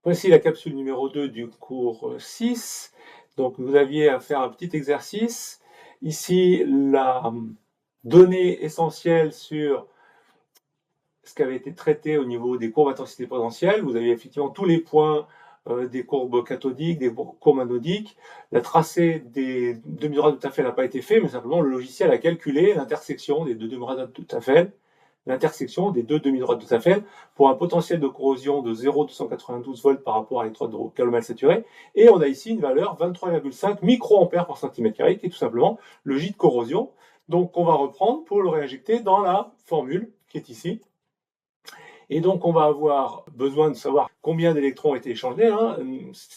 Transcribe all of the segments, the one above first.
Voici la capsule numéro 2 du cours 6. Donc vous aviez à faire un petit exercice. Ici, la donnée essentielle sur ce qui avait été traité au niveau des courbes intensité potentielle. Vous avez effectivement tous les points des courbes cathodiques, des courbes anodiques. La tracée des demi-droites de Tafel n'a pas été fait, mais simplement le logiciel a calculé l'intersection des deux demi-droites de Tafel, l'intersection des deux demi-droites de Tafel pour un potentiel de corrosion de 0,292 volts par rapport à l'électrode de calomètre saturé. Et on a ici une valeur 23,5 microampères par centimètre carré, qui est tout simplement le J de corrosion. Donc on va reprendre pour le réinjecter dans la formule qui est ici. Et donc, on va avoir besoin de savoir combien d'électrons ont été échangés.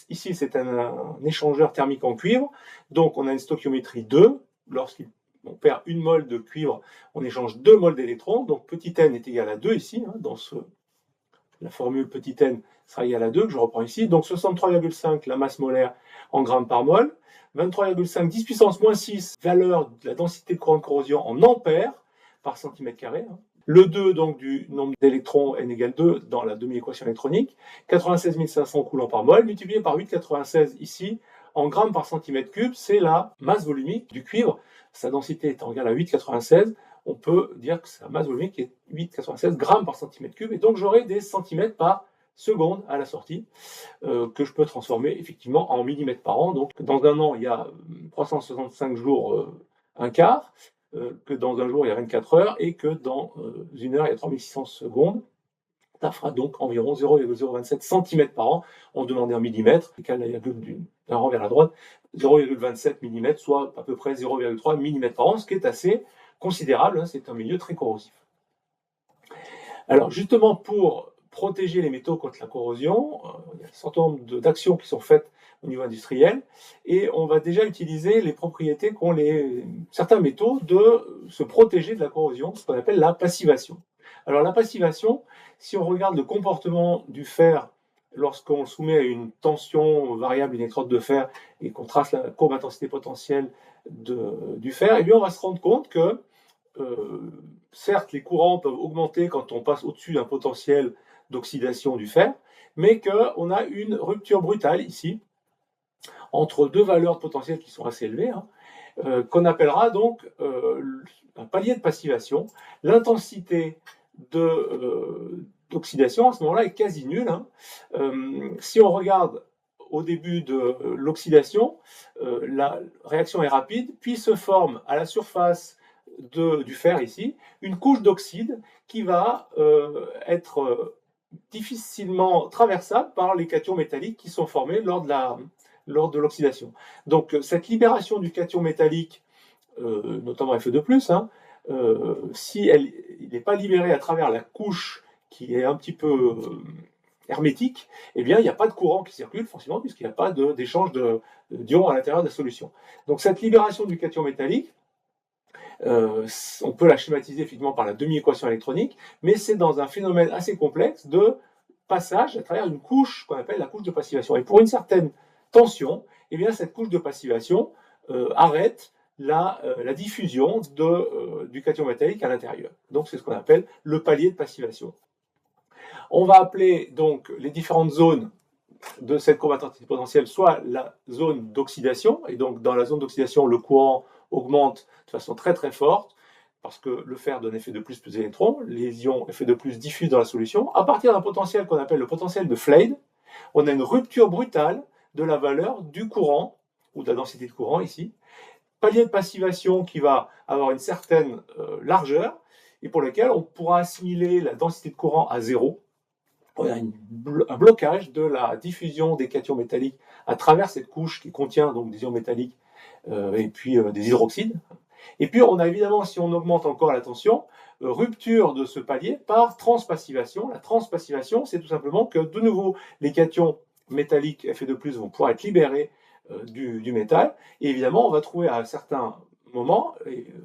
Ici, c'est un échangeur thermique en cuivre. Donc, on a une stoichiométrie 2. Lorsqu'on perd une mole de cuivre, on échange 2 moles d'électrons. Donc, petit n est égal à 2 ici. La formule petit n sera égale à 2, que je reprends ici. Donc, 63,5 la masse molaire en grammes par mol. 23,5 10 puissance moins 6, valeur de la densité de courant de corrosion en ampères par centimètre carré. Le 2 donc du nombre d'électrons n égale 2 dans la demi-équation électronique, 96 500 coulombs par mol, multiplié par 8,96 ici, en grammes par centimètre cube, c'est la masse volumique du cuivre. Sa densité étant égale à 8,96, on peut dire que sa masse volumique est 8,96 grammes par centimètre cube, et donc j'aurai des centimètres par seconde à la sortie, que je peux transformer effectivement en millimètres par an. Donc dans un an, il y a 365 jours, un quart, que dans un jour, il y a 24 heures, et que dans une heure, il y a 3600 secondes. Ça fera donc environ 0,027 cm par an. On demandait en millimètres, égal à la virgule d'un rang vers la droite, 0,27 mm, soit à peu près 0,3 mm par an, ce qui est assez considérable, c'est un milieu très corrosif. Alors justement, pour protéger les métaux contre la corrosion, il y a un certain nombre d'actions qui sont faites au niveau industriel, et on va déjà utiliser les propriétés qu'ont certains métaux de se protéger de la corrosion, ce qu'on appelle la passivation. Alors la passivation, si on regarde le comportement du fer lorsqu'on le soumet à une tension variable, une électrode de fer, et qu'on trace la courbe intensité potentielle du fer, eh bien on va se rendre compte que certes, les courants peuvent augmenter quand on passe au-dessus d'un potentiel d'oxydation du fer, mais qu'on a une rupture brutale ici, entre deux valeurs potentielles qui sont assez élevées, qu'on appellera donc un palier de passivation. L'intensité d'oxydation à ce moment-là est quasi nulle. Si on regarde au début de l'oxydation, la réaction est rapide, puis se forme à la surface du fer ici, une couche d'oxyde qui va être difficilement traversable par les cations métalliques qui sont formés lors de l'oxydation. Donc cette libération du cation métallique, notamment Fe2+, si il n'est pas libéré à travers la couche qui est un petit peu hermétique, eh bien il n'y a pas de courant qui circule forcément puisqu'il n'y a pas d'échange d'ions à l'intérieur de la solution. Donc cette libération du cation métallique, on peut la schématiser effectivement par la demi-équation électronique, mais c'est dans un phénomène assez complexe de passage à travers une couche qu'on appelle la couche de passivation. Et pour une certaine tension, eh bien, cette couche de passivation arrête la diffusion du cation métallique à l'intérieur. Donc c'est ce qu'on appelle le palier de passivation. On va appeler donc les différentes zones de cette courbe intensité potentielle soit la zone d'oxydation, et donc dans la zone d'oxydation, le courant augmente de façon très très forte, parce que le fer donne Fe2+, plus d'électrons, les ions Fe2+, diffusent dans la solution. À partir d'un potentiel qu'on appelle le potentiel de Flade, on a une rupture brutale de la valeur du courant, ou de la densité de courant ici, palier de passivation qui va avoir une certaine largeur, et pour lequel on pourra assimiler la densité de courant à 0. On a un blocage de la diffusion des cations métalliques à travers cette couche qui contient donc des ions métalliques et puis des hydroxydes. Et puis on a évidemment, si on augmente encore la tension, rupture de ce palier par transpassivation. La transpassivation, c'est tout simplement que de nouveau les cations métalliques Fe2+ vont pouvoir être libérés du métal, et évidemment on va trouver à un certain moment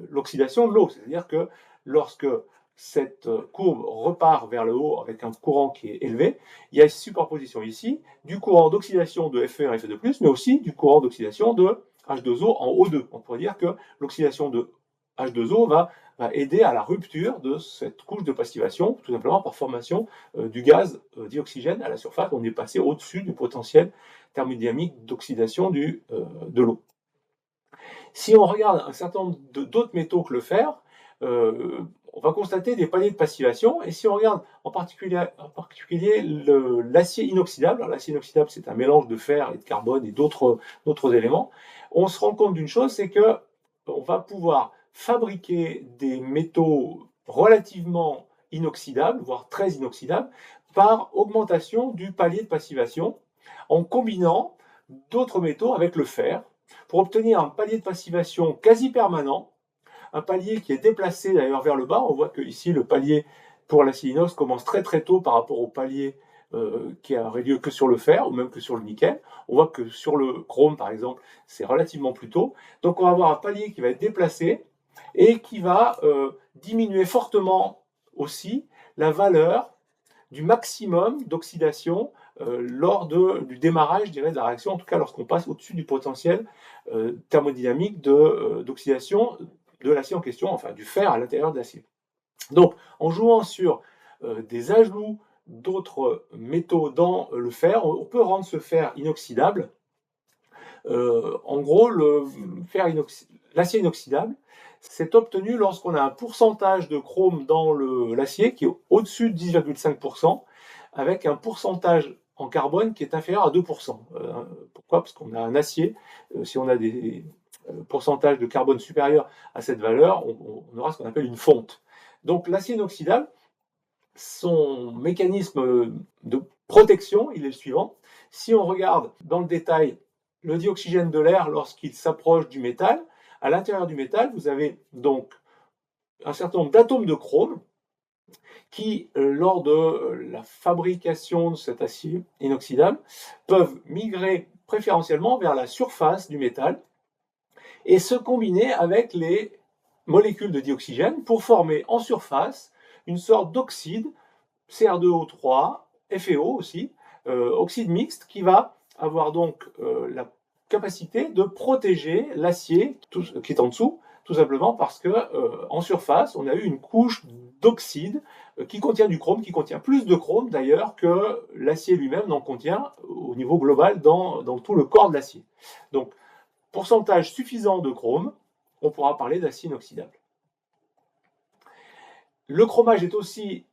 l'oxydation de l'eau, c'est-à-dire que lorsque cette courbe repart vers le haut avec un courant qui est élevé, il y a une superposition ici du courant d'oxydation de Fe1 et Fe2+, mais aussi du courant d'oxydation de H2O en O2. On pourrait dire que l'oxydation de H2O va aider à la rupture de cette couche de passivation, tout simplement par formation du gaz dioxygène à la surface. On est passé au-dessus du potentiel thermodynamique d'oxydation de l'eau. Si on regarde un certain nombre d'autres métaux que le fer, on va constater des paliers de passivation. Et si on regarde en particulier l'acier inoxydable, l'acier inoxydable c'est un mélange de fer et de carbone et d'autres éléments, on se rend compte d'une chose, c'est que on va pouvoir fabriquer des métaux relativement inoxydables, voire très inoxydables, par augmentation du palier de passivation en combinant d'autres métaux avec le fer pour obtenir un palier de passivation quasi permanent, un palier qui est déplacé d'ailleurs vers le bas. On voit que ici le palier pour l'acier inox commence très très tôt par rapport au palier qui aurait lieu que sur le fer ou même que sur le nickel. On voit que sur le chrome par exemple c'est relativement plus tôt. Donc on va avoir un palier qui va être déplacé et qui va diminuer fortement aussi la valeur du maximum d'oxydation lors du démarrage, je dirais, de la réaction, en tout cas lorsqu'on passe au-dessus du potentiel thermodynamique d'oxydation de l'acier en question, enfin du fer à l'intérieur de l'acier. Donc, en jouant sur des ajouts d'autres métaux dans le fer, on peut rendre ce fer inoxydable. En gros, l'acier inoxydable, c'est obtenu lorsqu'on a un pourcentage de chrome dans l'acier qui est au-dessus de 10,5%, avec un pourcentage en carbone qui est inférieur à 2%. Pourquoi? Parce qu'on a un acier, si on a des pourcentages de carbone supérieurs à cette valeur, on aura ce qu'on appelle une fonte. Donc l'acier inoxydable, son mécanisme de protection, il est le suivant. Si on regarde dans le détail le dioxygène de l'air lorsqu'il s'approche du métal, à l'intérieur du métal, vous avez donc un certain nombre d'atomes de chrome qui, lors de la fabrication de cet acier inoxydable, peuvent migrer préférentiellement vers la surface du métal et se combiner avec les molécules de dioxygène pour former en surface une sorte d'oxyde, CR2O3, FeO aussi, oxyde mixte, qui va avoir donc la capacité de protéger l'acier qui est en dessous, tout simplement parce que en surface, on a eu une couche d'oxyde qui contient du chrome, qui contient plus de chrome d'ailleurs que l'acier lui-même n'en contient au niveau global dans tout le corps de l'acier. Donc, pourcentage suffisant de chrome, on pourra parler d'acier inoxydable. Le chromage est aussi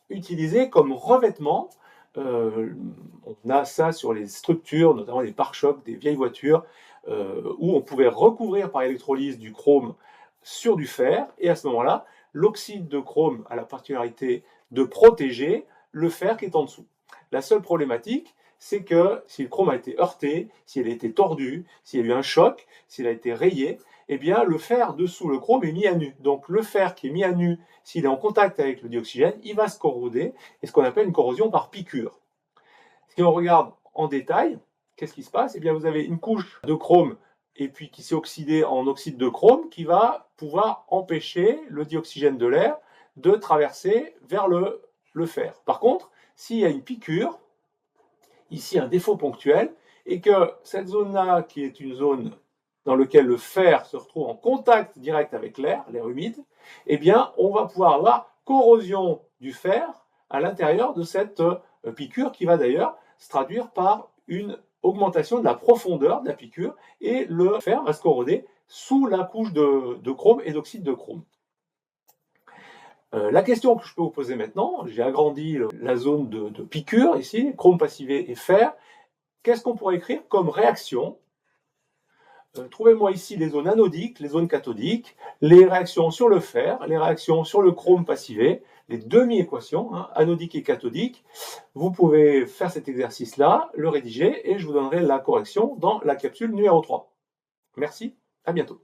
utilisé comme revêtement. On a ça sur les structures, notamment les pare-chocs des vieilles voitures, où on pouvait recouvrir par électrolyse du chrome sur du fer, et à ce moment-là, l'oxyde de chrome a la particularité de protéger le fer qui est en dessous. La seule problématique, c'est que si le chrome a été heurté, s'il a été tordu, s'il y a eu un choc, s'il a été rayé, eh bien le fer dessous le chrome est mis à nu. Donc le fer qui est mis à nu, s'il est en contact avec le dioxygène, il va se corroder, et ce qu'on appelle une corrosion par piqûre. Si on regarde en détail, qu'est-ce qui se passe? Eh bien vous avez une couche de chrome et puis qui s'est oxydée en oxyde de chrome qui va pouvoir empêcher le dioxygène de l'air de traverser vers le fer. Par contre, s'il y a une piqûre, ici un défaut ponctuel, et que cette zone-là, qui est une zone dans laquelle le fer se retrouve en contact direct avec l'air humide, eh bien, on va pouvoir avoir corrosion du fer à l'intérieur de cette piqûre qui va d'ailleurs se traduire par une augmentation de la profondeur de la piqûre et le fer va se corroder sous la couche de chrome et d'oxyde de chrome. La question que je peux vous poser maintenant, j'ai agrandi la zone de piqûre ici, chrome passivé et fer. Qu'est-ce qu'on pourrait écrire comme réaction? Trouvez-moi ici les zones anodiques, les zones cathodiques, les réactions sur le fer, les réactions sur le chrome passivé, les demi-équations, anodique et cathodique. Vous pouvez faire cet exercice-là, le rédiger, et je vous donnerai la correction dans la capsule numéro 3. Merci, à bientôt.